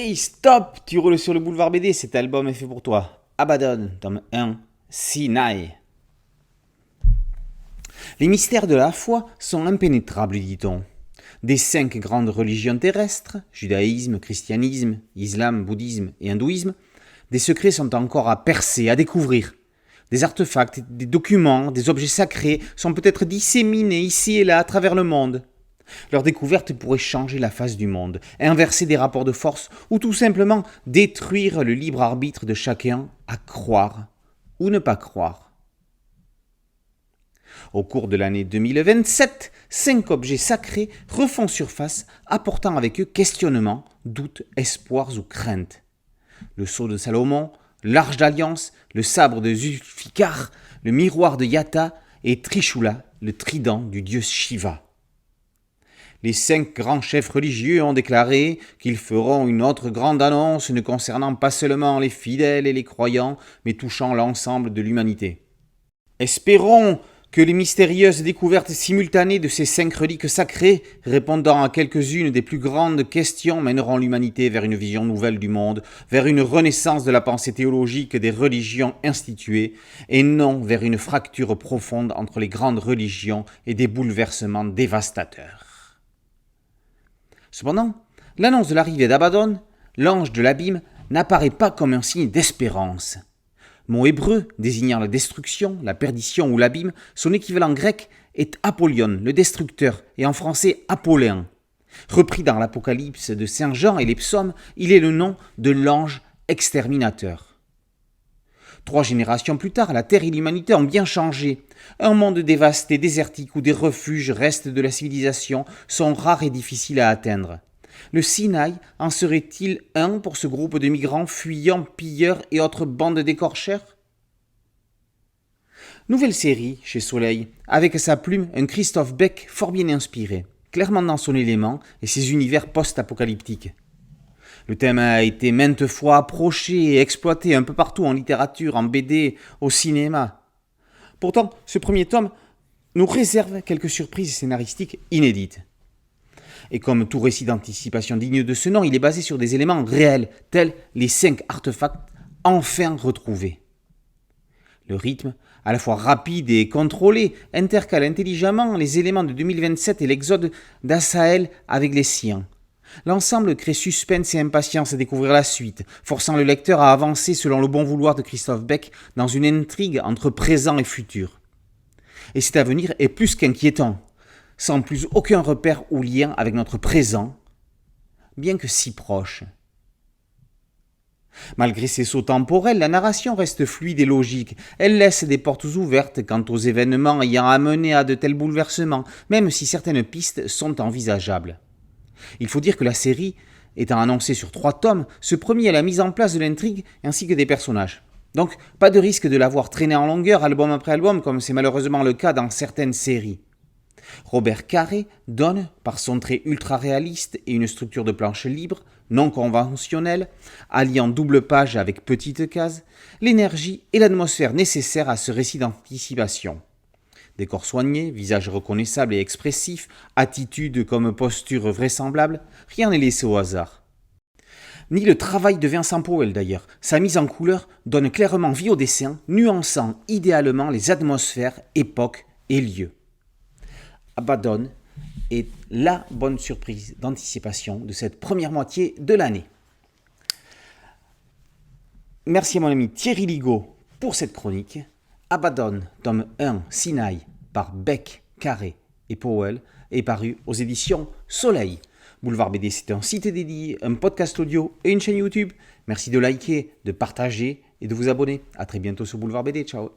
Hey, stop! Tu roules sur le boulevard BD, cet album est fait pour toi. Abaddon, tome 1, Sinaï. Les mystères de la foi sont impénétrables, dit-on. Des 5 grandes religions terrestres, judaïsme, christianisme, islam, bouddhisme et hindouisme, des secrets sont encore à percer, à découvrir. Des artefacts, des documents, des objets sacrés sont peut-être disséminés ici et là à travers le monde. Leur découverte pourrait changer la face du monde, inverser des rapports de force ou tout simplement détruire le libre arbitre de chacun à croire ou ne pas croire. Au cours de l'année 2027, 5 objets sacrés refont surface, apportant avec eux questionnements, doutes, espoirs ou craintes. Le sceau de Salomon, l'arche d'alliance, le sabre de Zulfikar, le miroir de Yatta et Trishula, le trident du dieu Shiva. Les 5 grands chefs religieux ont déclaré qu'ils feront une autre grande annonce ne concernant pas seulement les fidèles et les croyants, mais touchant l'ensemble de l'humanité. Espérons que les mystérieuses découvertes simultanées de ces 5 reliques sacrées, répondant à quelques-unes des plus grandes questions, mèneront l'humanité vers une vision nouvelle du monde, vers une renaissance de la pensée théologique des religions instituées, et non vers une fracture profonde entre les grandes religions et des bouleversements dévastateurs. Cependant, l'annonce de l'arrivée d'Abaddon, l'ange de l'abîme, n'apparaît pas comme un signe d'espérance. Mot hébreu désignant la destruction, la perdition ou l'abîme, son équivalent grec est Apollyon, le destructeur, et en français Apolléon. Repris dans l'Apocalypse de Saint Jean et les psaumes, il est le nom de l'ange exterminateur. 3 générations plus tard, la Terre et l'humanité ont bien changé. Un monde dévasté, désertique, où des refuges, restes de la civilisation, sont rares et difficiles à atteindre. Le Sinaï en serait-il un pour ce groupe de migrants fuyant pilleurs et autres bandes d'écorcheurs ? Nouvelle série chez Soleil, avec à sa plume un Christophe Beck fort bien inspiré, clairement dans son élément et ses univers post-apocalyptiques. Le thème a été maintes fois approché et exploité un peu partout en littérature, en BD, au cinéma. Pourtant, ce premier tome nous réserve quelques surprises scénaristiques inédites. Et comme tout récit d'anticipation digne de ce nom, il est basé sur des éléments réels, tels les 5 artefacts enfin retrouvés. Le rythme, à la fois rapide et contrôlé, intercale intelligemment les éléments de 2027 et l'exode d'Asaël avec les siens. L'ensemble crée suspense et impatience à découvrir la suite, forçant le lecteur à avancer selon le bon vouloir de Christophe Beck dans une intrigue entre présent et futur. Et cet avenir est plus qu'inquiétant, sans plus aucun repère ou lien avec notre présent, bien que si proche. Malgré ses sauts temporels, la narration reste fluide et logique. Elle laisse des portes ouvertes quant aux événements ayant amené à de tels bouleversements, même si certaines pistes sont envisageables. Il faut dire que la série, étant annoncée sur 3 tomes, se premit à la mise en place de l'intrigue ainsi que des personnages. Donc, pas de risque de la voir traîner en longueur, album après album, comme c'est malheureusement le cas dans certaines séries. Robert Carré donne, par son trait ultra-réaliste et une structure de planche libre, non conventionnelle, alliant double page avec petites cases, l'énergie et l'atmosphère nécessaires à ce récit d'anticipation. Décor soigné, visage reconnaissable et expressif, attitude comme posture vraisemblable, rien n'est laissé au hasard. Ni le travail de Vincent Powell d'ailleurs, sa mise en couleur donne clairement vie au dessin, nuançant idéalement les atmosphères, époques et lieux. Abaddon est la bonne surprise d'anticipation de cette première moitié de l'année. Merci à mon ami Thierry Ligaud pour cette chronique. Abaddon, tome 1, Sinaï, par Beck, Carré et Powell, est paru aux éditions Soleil. Boulevard BD, c'est un site dédié, un podcast audio et une chaîne YouTube. Merci de liker, de partager et de vous abonner. A très bientôt sur Boulevard BD. Ciao.